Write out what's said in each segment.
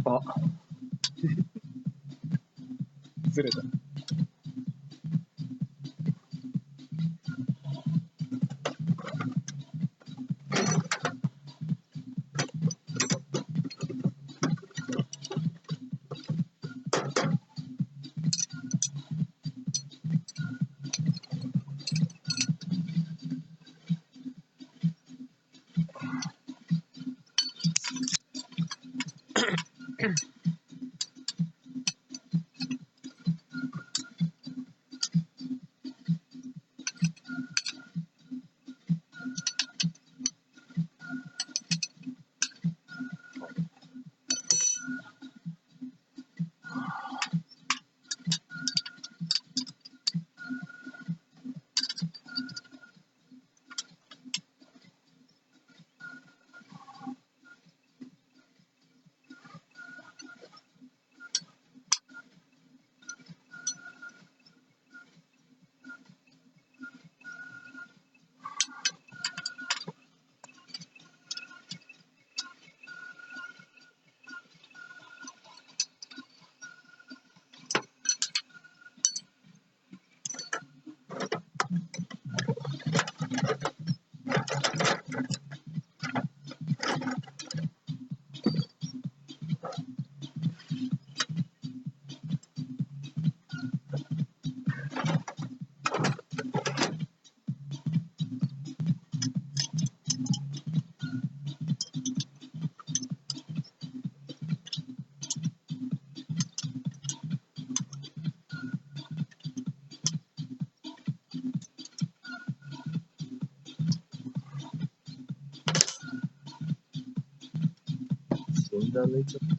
あずれた。死んだ抜いちゃった。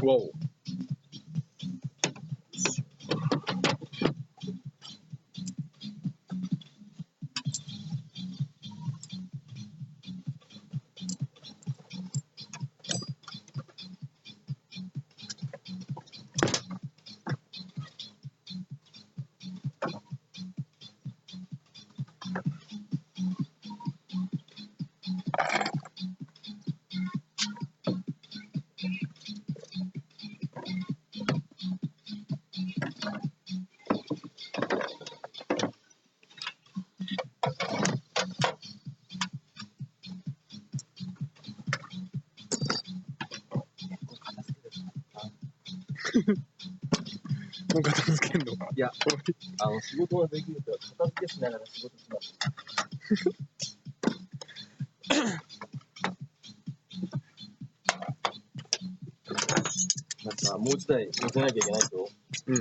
わお。もう片付けんの？いや、仕事はできるから片付けしながら仕事します。なんかもう一台寄せなきゃいけないと。うん。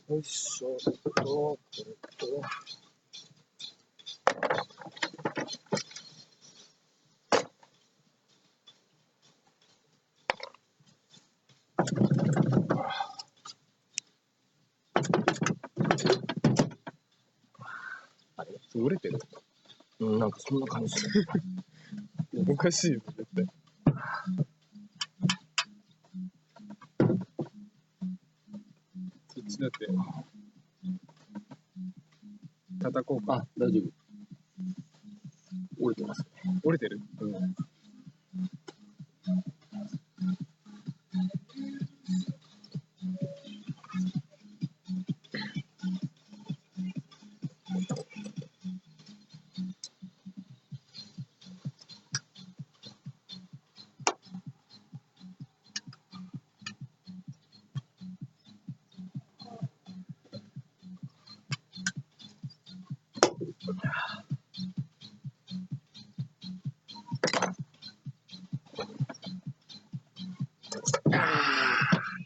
よいしょと、これと。あれ折れてる？うん、なんかそんな感じ。おかしいよ、絶対。そっちだって。叩こうか。あ、大丈夫。折れてますね。折れてる？うん。こ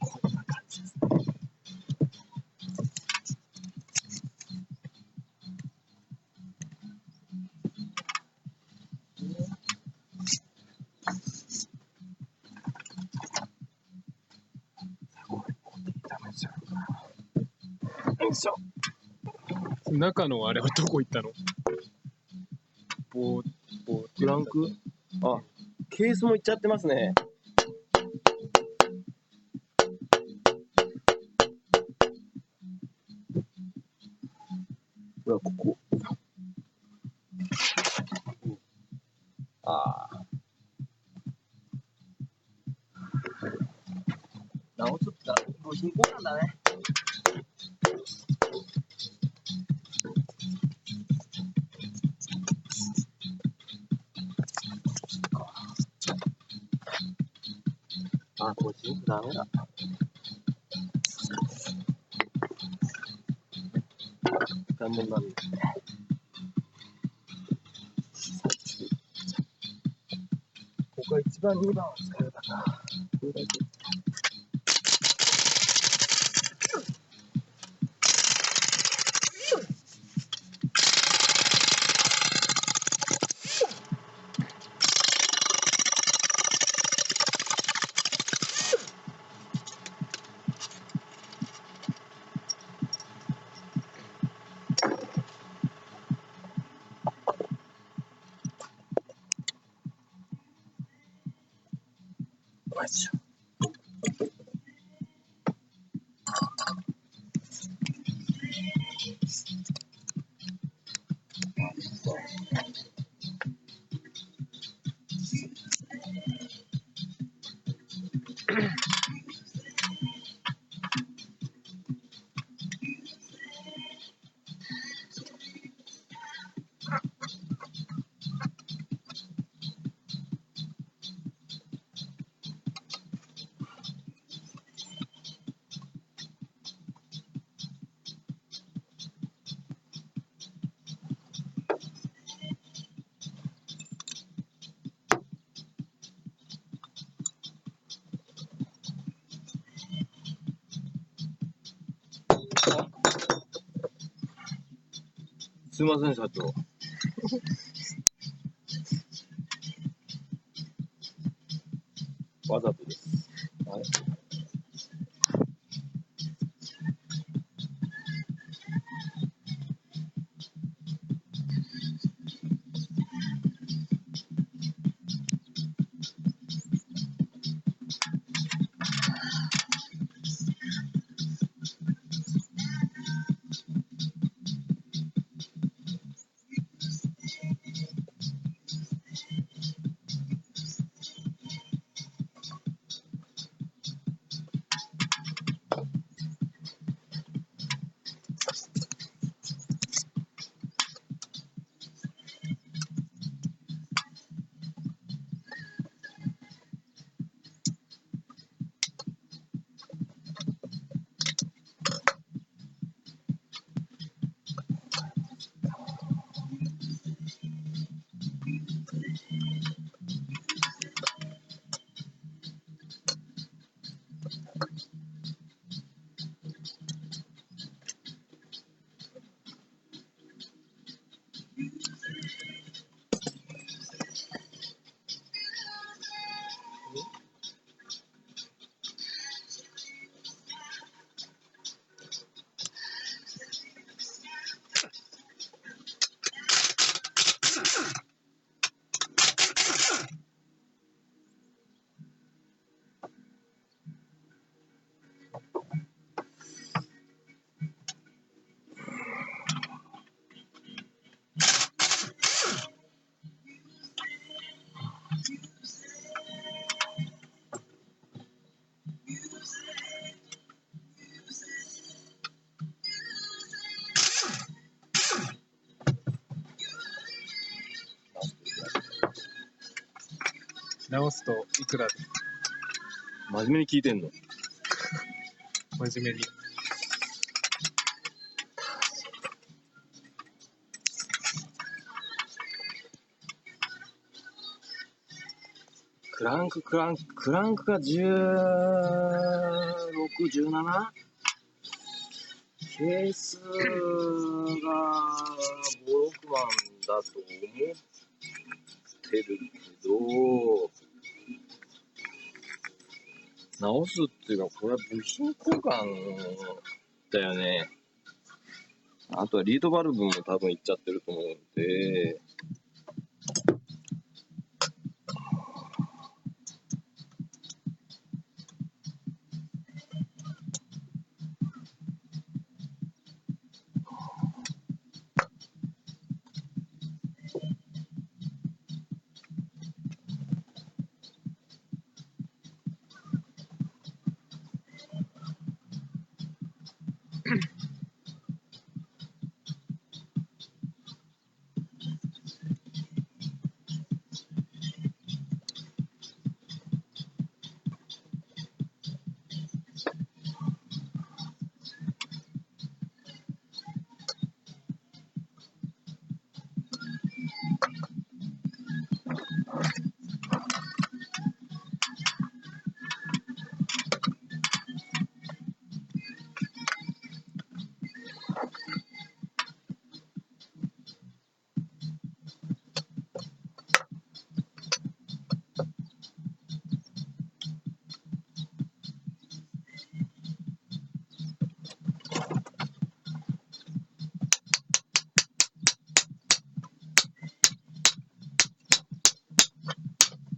んな感じですね。よいしょ。中のあれはどこ行ったの？クランク？あ、ケースもいっちゃってますね。ほら、ここ。ああ。直すって部品交換だね。あ、これ全部ダメだ。ダメなんだね。ここが1番、2番を使えたか。これだけ。よいしょ。すいません、社長。わざとです。はい。直すといくらで？真面目に聞いてんの？真面目に。クランクが16、17？ケースが5、6万だと思ってるけど、直すっていうか、これは部品交換だよね。あとはリードバルブも多分いっちゃってると思うんで、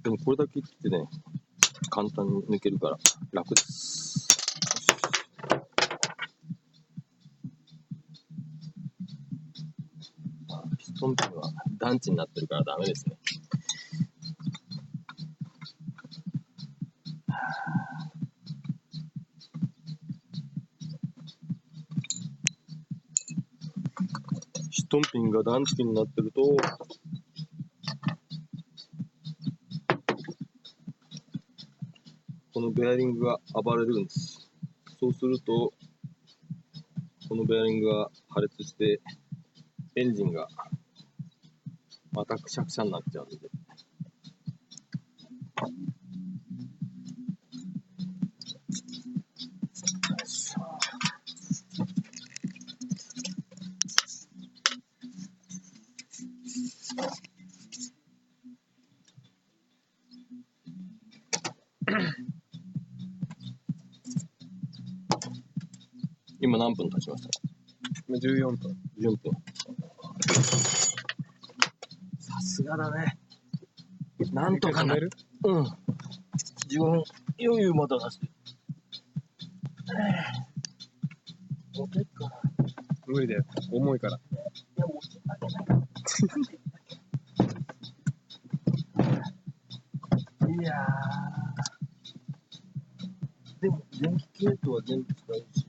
でもこれだけ切ってね、簡単に抜けるから楽です。ピストンピンは団地になってるからダメですね。ピストンピンが団地になってると、このベアリングが暴れるんです。そうすると、このベアリングが破裂して、エンジンがまたくしゃくしゃになっちゃうんで。今何分経ちましたか？今14分。14分。さすがだね。なんとかなる。うん。自分余裕また出して。持てっかな。無理だよ。重いから。いや、持ち上げない。いやー。でも電気系統は全部使うし。